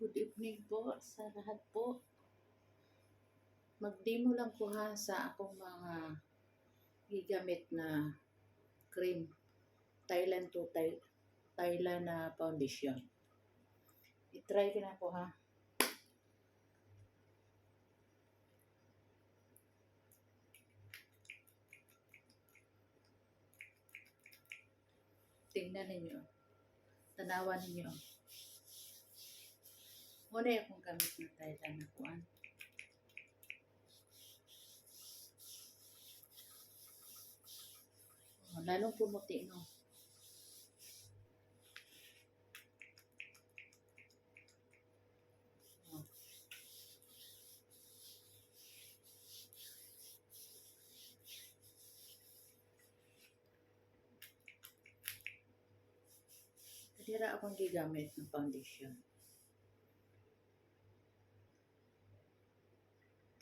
Good evening po sa lahat po. Mag-demo lang po ha sa akong mga gigamit na cream. Thailand to Thailand na foundation. I-try ko na po ha. Tingnan ninyo. Tanawan ninyo. Muna akong gamit na Thailand na kuan. Lalong pumuti no. Kadira akong gigamit ng foundation.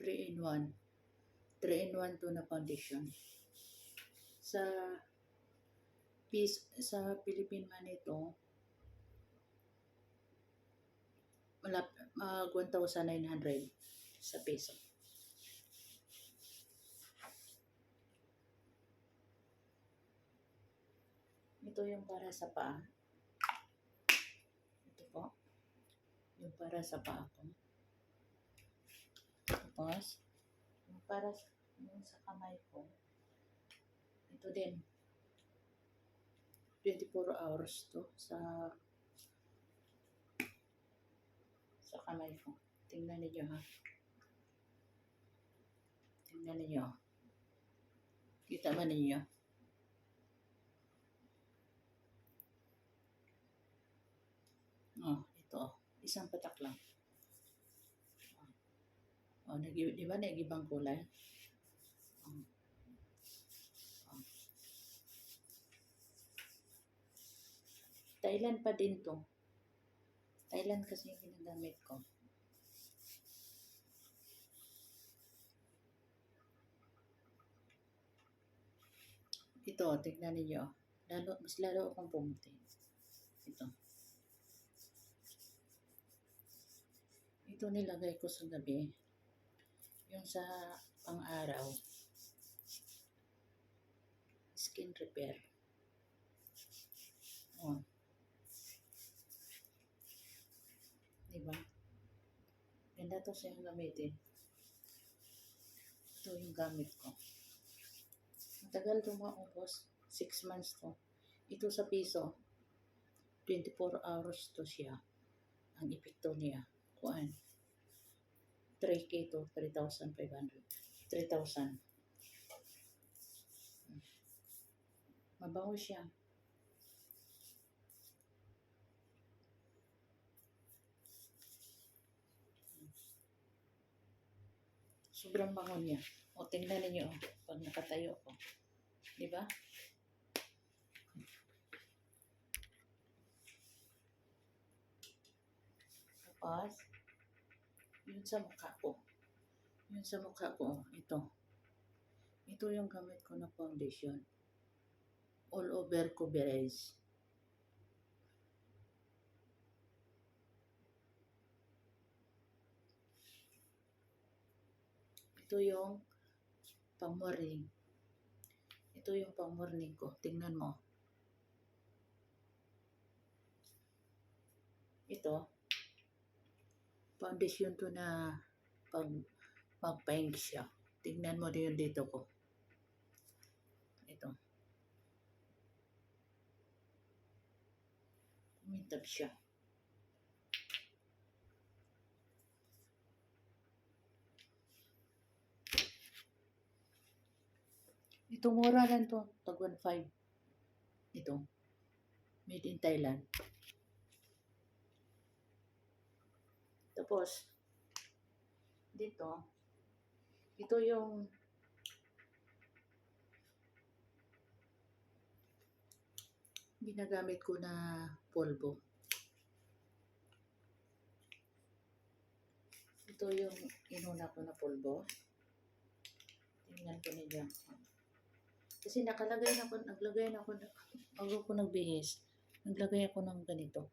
3-in-1. 3-in-1 to na foundation. Sa Philippine money ito, wala 1,900 sa peso. Ito yung para sa paa. Ito po. Yung para sa paa ko. Tapos, yung para sa kamay ko. Ito din. 24 hours to sa kamay ko. Tingnan niyo ha. Tingnan niyo. Kita ba ninyo? Oh, ito. Isang patak lang. Oh, di ba nag-ibang kulay? Oh. Oh. Thailand pa din to. Thailand kasi yung ginagamit ko. Ito, tignan niyo. Mas lalo akong pumuti. Ito. Ito nilagay ko sa gabi. Yung sa pang-araw. Skin repair. Oh. Diba? Ganda to siyang gamitin. Ito yung gamit ko. Matagal ito maubos. 6 months to. Ito sa piso. 24 hours to siya. Ang epekto niya. Kuan. 3K to 3,500. 3,000. Mabango siya. Sobrang bango niya. O, tingnan niyo pag nakatayo ko. Diba? Tapos, yun sa mukha ko. Yun sa mukha ko, ito. Ito yung gamit ko na foundation. All over coverage. Ito yung pang-morning. Ito yung pang-morning ko. Tingnan mo. Ito. Foundation to na magpaing siya. Tingnan mo din yung dito ko. Ito. Kumintab siya. Ito mura lang to. Tag 1.5. Ito. Made in Thailand. Tapos, dito, ito yung ginagamit ko na polvo. Ito yung inuna ko na polvo. Tingnan ko nila. Kasi naglagay na ako, bago ko nagbihis, naglagay ako ng ganito.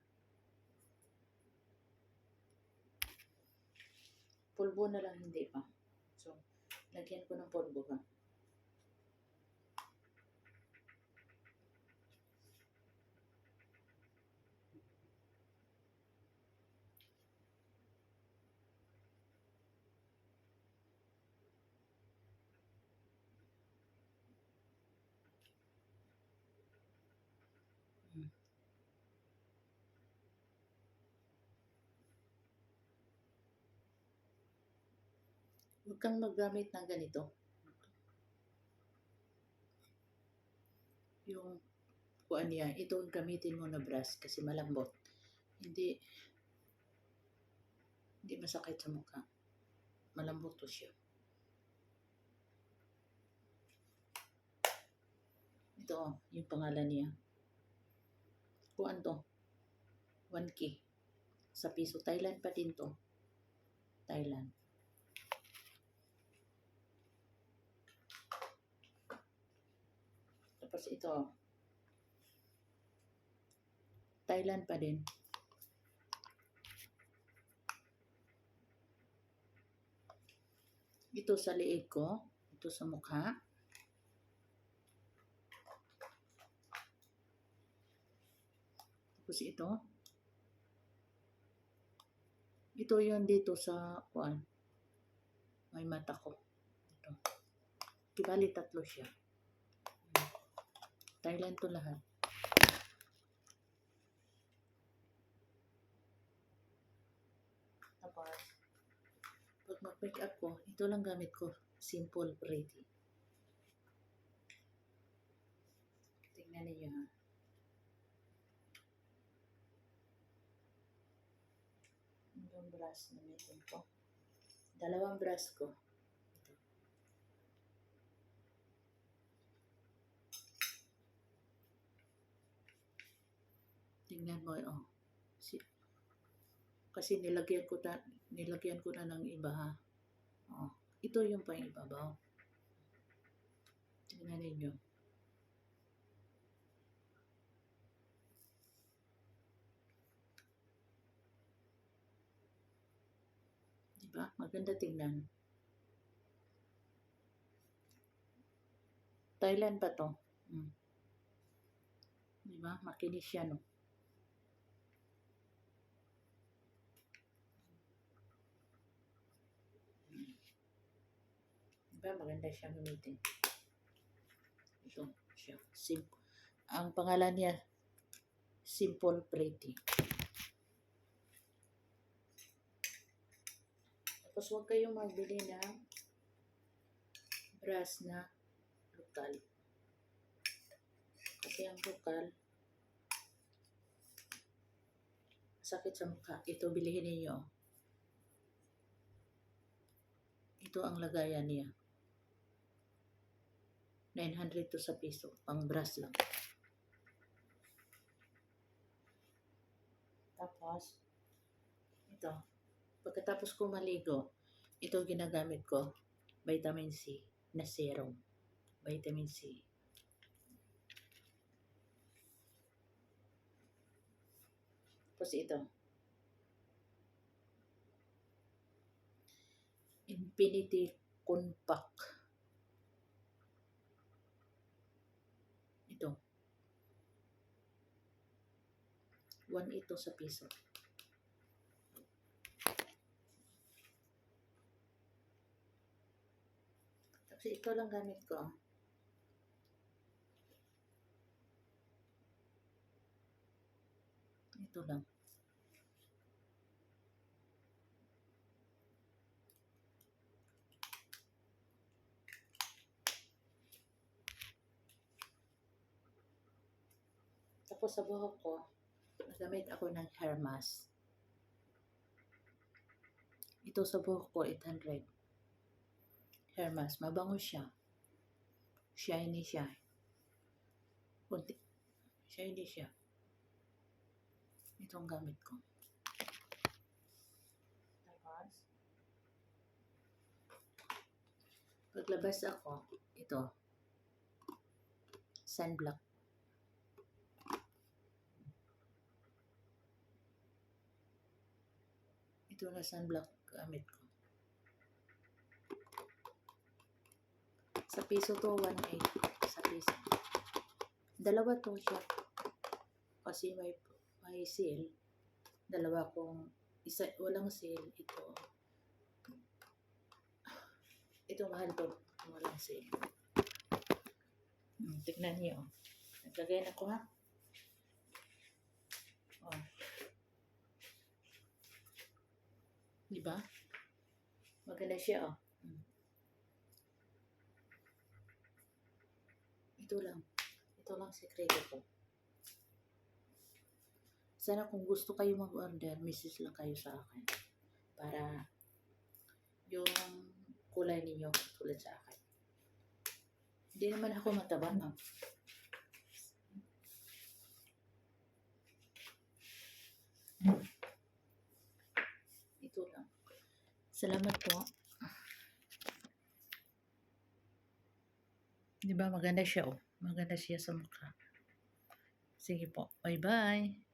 Pulbo na lang, hindi pa. So, lagyan ko ng pulbo ba. Huwag kang maggamit ng ganito. Yung kuan niya, ito ang gamitin mo na brush kasi malambot. Hindi masakit sa mukha. Malambot to siya. Ito, yung pangalan niya. Kuan to? 1K. Sa piso. Thailand pa din to. Thailand. Tapos ito. Thailand pa din. Ito sa liig ko. Ito sa mukha. Tapos ito. Ito yun dito sa kuan. May mata ko. Ito. Kibali tatlo siya. Thailand to lahat. Tapos, pag mag-make up ko, ito lang gamit ko. Simple, pretty. Tingnan niyo ha. Yung brush na meron ko. Dalawang brush ko. Ito. Tingnan mo, oh. Kasi nilagyan ko na ng iba ha. Oh. Ito yung pang ibabaw. Tingnan ninyo. Diba? Maganda tingnan. Thailand pa to. Diba? Makinis siya, no? Diba? Maganda siya gamitin. Ito siya. Simple. Ang pangalan niya, Simple Pretty. Tapos huwag kayong magbili ng brush na lokal. Kasi ang lokal, sakit sa mukha. Ito, bilihin ninyo. Ito ang lagayan niya. 900 to sa piso. Pang brush lang. Tapos, ito. Pagkatapos ko maligo, ito ginagamit ko. Vitamin C na serum. Vitamin C. Tapos ito. Infinity Compact. Ito. 1 ito sa piso. Tapos ito lang gamit ko. Ito lang. Tapos sa buhok ko, nagamit ako ng hair mask. Ito sa buhok ko, 800. Hair mask. Mabango siya. Shiny siya. Kunti. Shiny siya. Itong gamit ko. Tapos, paglabas ako, ito. Sunblock. Ito na sunblock gamit ko. Sa piso to, 1.8. Sa piso. Dalawa to siya. Kasi may sale. Dalawa kong, isa, walang sale. Ito mahal to. Walang sale. Tignan niyo. Naglagay na ko ha. Oh. Diba? Maganda siya oh. Ito lang sekreto ko. Sana kung gusto kayo mag-order, message lang kayo sa akin. Para yung kulay ninyo tulad sa akin. Hindi naman ako mataba, no? Ito lang. Salamat po. Diba maganda siya oh. Maganda siya sa mukha. Sige po. Bye-bye.